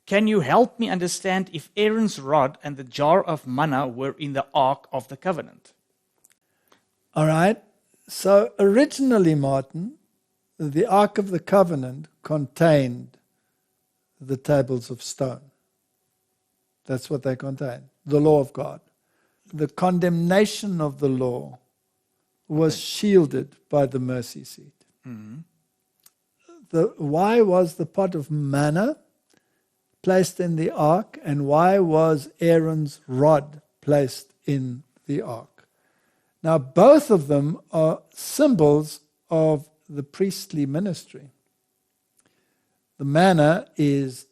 can you help me understand if Aaron's rod and the jar of manna were in the Ark of the Covenant? All right. So originally, Martin, the Ark of the Covenant contained the tables of stone. That's what they contained, the law of God. The condemnation of the law was shielded by the mercy seat. Mm-hmm. Why was the pot of manna placed in the ark, and why was Aaron's rod placed in the ark? Now, both of them are symbols of the priestly ministry. The manna is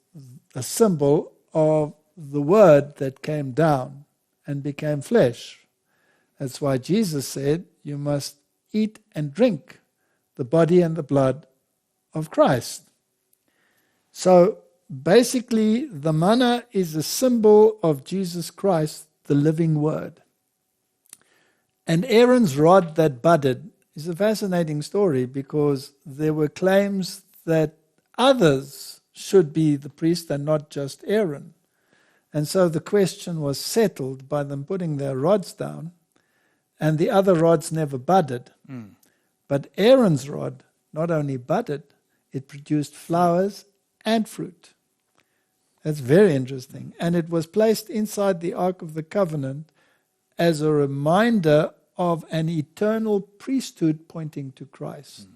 a symbol of the word that came down and became flesh. That's why Jesus said, you must eat and drink the body and the blood of Christ. So basically, the manna is a symbol of Jesus Christ, the living word. And Aaron's rod that budded is a fascinating story, because there were claims that others should be the priest and not just Aaron. And so the question was settled by them putting their rods down, and the other rods never budded. But Aaron's rod not only budded, it produced flowers and fruit. That's very interesting. And it was placed inside the Ark of the Covenant as a reminder of an eternal priesthood pointing to Christ.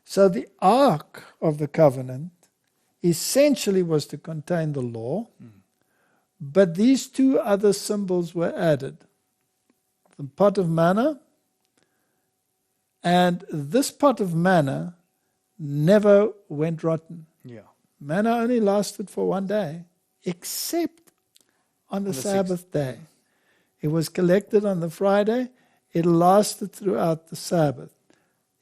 So the Ark of the Covenant essentially was to contain the law, but these two other symbols were added. The pot of manna, and this pot of manna never went rotten. Yeah. Manna only lasted for one day, except on the Sabbath day. It was collected on the Friday. It lasted throughout the Sabbath.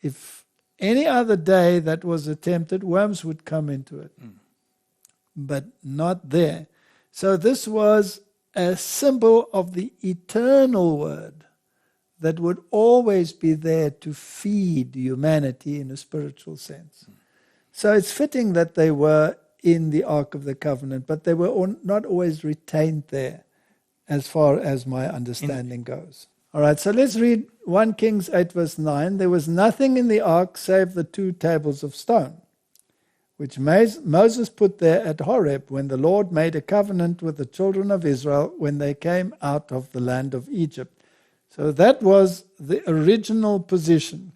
If any other day that was attempted, worms would come into it. But not there. So this was a symbol of the eternal word that would always be there to feed humanity in a spiritual sense. So it's fitting that they were in the Ark of the Covenant, but they were not always retained there, as far as my understanding goes. All right, so let's read 1 Kings 8 verse 9. There was nothing in the ark save the 2 tables of stone, which Moses put there at Horeb when the Lord made a covenant with the children of Israel when they came out of the land of Egypt. So that was the original position.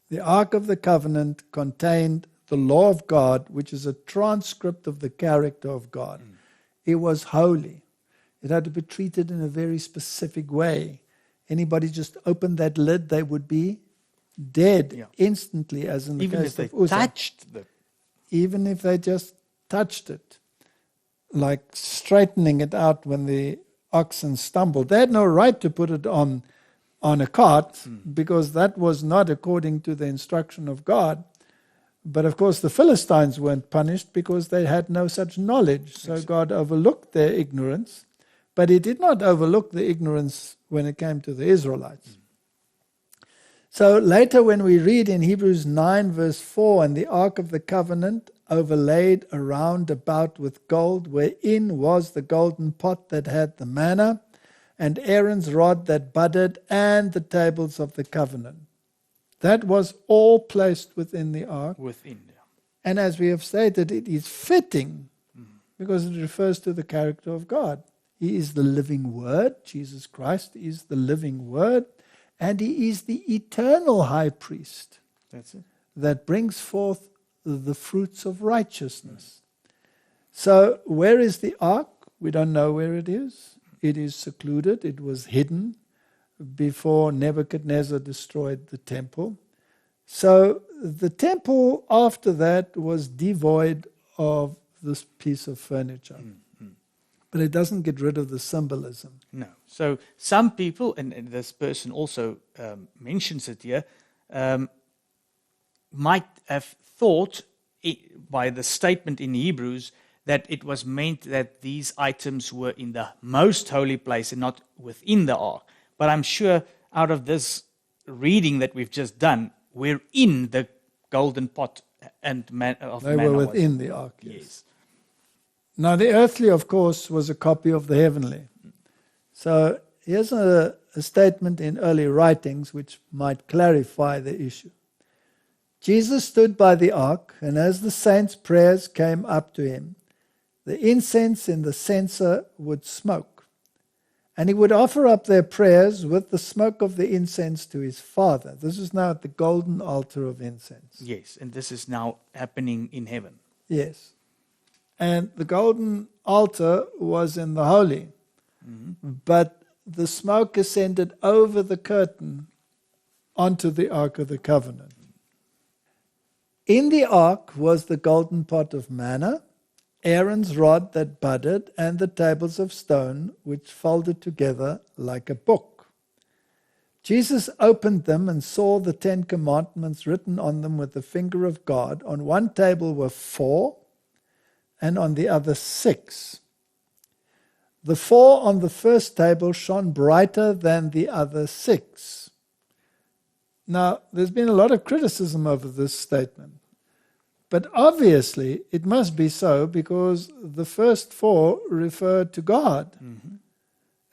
The Ark of the Covenant contained the law of God, which is a transcript of the character of God. It was holy. It had to be treated in a very specific way. Anybody just opened that lid, they would be dead instantly, as in the case of Uzzah. Even if they just touched it, like straightening it out when the oxen stumbled. They had no right to put it on a cart, because that was not according to the instruction of God. But of course the Philistines weren't punished because they had no such knowledge. So God overlooked their ignorance, but he did not overlook the ignorance when it came to the Israelites. So later when we read in Hebrews 9 verse 4, and the Ark of the Covenant overlaid around about with gold, wherein was the golden pot that had the manna, and Aaron's rod that budded, and the tables of the covenant. That was all placed within the ark. And as we have stated, it is fitting because it refers to the character of God. He is the living word. Jesus Christ is the living word. And he is the eternal high priest. That's it. That brings forth the fruits of righteousness. So where is the ark? We don't know where it is. It is secluded. It was hidden before Nebuchadnezzar destroyed the temple. So the temple after that was devoid of this piece of furniture. But it doesn't get rid of the symbolism. No. So some people, and this person also mentions it here, might have thought by the statement in Hebrews that it was meant that these items were in the most holy place and not within the ark. But I'm sure out of this reading that we've just done, we're in the golden pot and of they manna. They were within the ark, yes. Now the earthly, of course, was a copy of the heavenly. So here's a statement in early writings which might clarify the issue. Jesus stood by the ark, and as the saints' prayers came up to him, the incense in the censer would smoke. And he would offer up their prayers with the smoke of the incense to his Father. This is now at the golden altar of incense. Yes, and this is now happening in heaven. Yes. And the golden altar was in the holy. But the smoke ascended over the curtain onto the Ark of the Covenant. In the ark was the golden pot of manna, Aaron's rod that budded, and the tables of stone which folded together like a book. Jesus opened them and saw the 10 Commandments written on them with the finger of God. On one table were 4, and on the other 6. The 4 on the first table shone brighter than the other 6. Now, there's been a lot of criticism over this statement. But obviously, it must be so because the first 4 refer to God.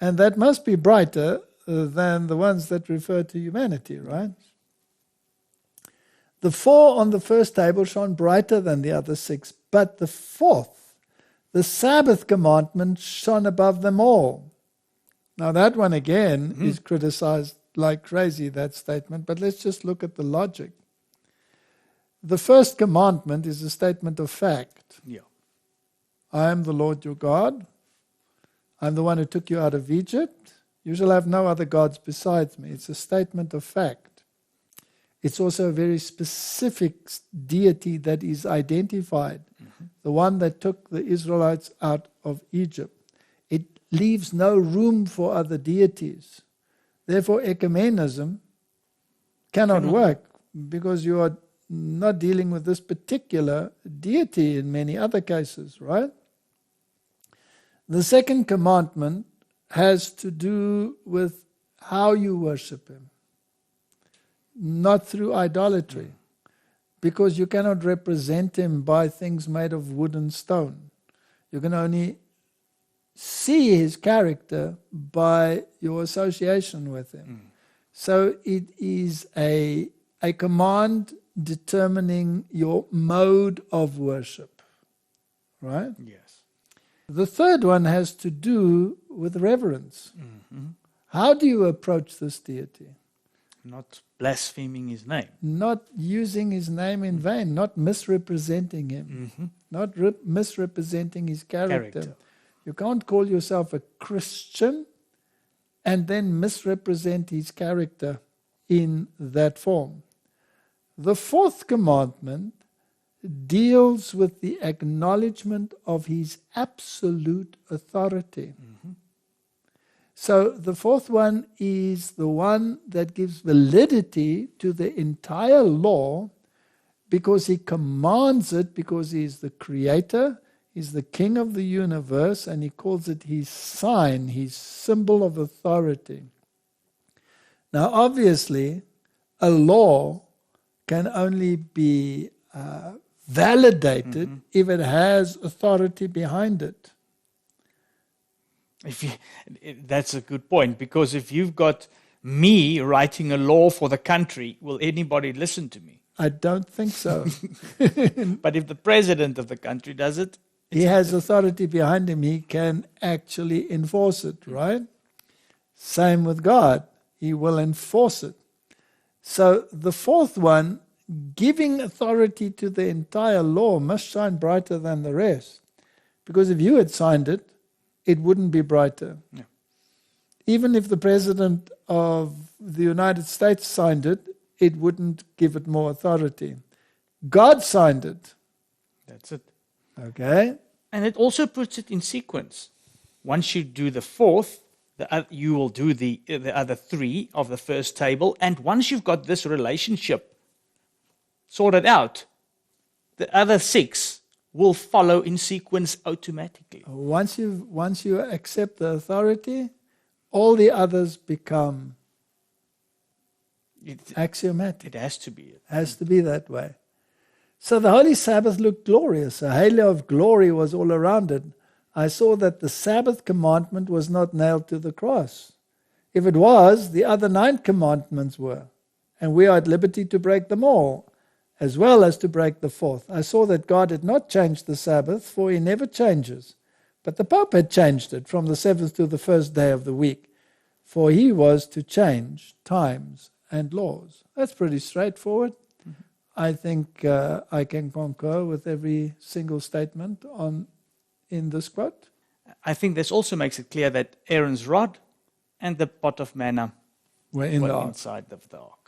And that must be brighter than the ones that refer to humanity, right? The 4 on the first table shone brighter than the other 6, but the 4th, the Sabbath commandment, shone above them all. Now that one again is criticized like crazy, that statement, but let's just look at the logic. The first commandment is a statement of fact. Yeah. I am the Lord your God. I'm the one who took you out of Egypt. You shall have no other gods besides me. It's a statement of fact. It's also a very specific deity that is identified, the one that took the Israelites out of Egypt. It leaves no room for other deities. Therefore, ecumenism cannot work because you are not dealing with this particular deity in many other cases, right? The second commandment has to do with how you worship him, not through idolatry, because you cannot represent him by things made of wood and stone. You can only see his character by your association with him. So it is a command determining your mode of worship, right? Yes. The third one has to do with reverence. How do you approach this deity? Not blaspheming his name. Not using his name in vain, not misrepresenting him, not misrepresenting his character. You can't call yourself a Christian and then misrepresent his character in that form. The fourth commandment deals with the acknowledgement of his absolute authority. So the fourth one is the one that gives validity to the entire law because he commands it, because he is the creator, he's the king of the universe, and he calls it his sign, his symbol of authority. Now obviously, a law can only be validated if it has authority behind it. That's a good point, because if you've got me writing a law for the country, will anybody listen to me? I don't think so. But if the president of the country does it, he has authority behind him. He can actually enforce it, right? Same with God. He will enforce it. So the fourth one, giving authority to the entire law, must shine brighter than the rest. Because if you had signed it, it wouldn't be brighter. Yeah. Even if the President of the United States signed it, it wouldn't give it more authority. God signed it. That's it. Okay? And it also puts it in sequence. Once you do the fourth, you will do the other 3 of the first table. And once you've got this relationship sorted out, the other 6 will follow in sequence automatically. Once you accept the authority, all the others become axiomatic. It has to be. Has to be that way. So the Holy Sabbath looked glorious. A halo of glory was all around it. I saw that the Sabbath commandment was not nailed to the cross. If it was, the other 9 commandments were, and we are at liberty to break them all, as well as to break the 4th. I saw that God had not changed the Sabbath, for he never changes. But the Pope had changed it from the 7th to the first day of the week, for he was to change times and laws. That's pretty straightforward. Mm-hmm. I think I can concur with every single statement in this quote. I think this also makes it clear that Aaron's rod and the pot of manna were were inside of the ark.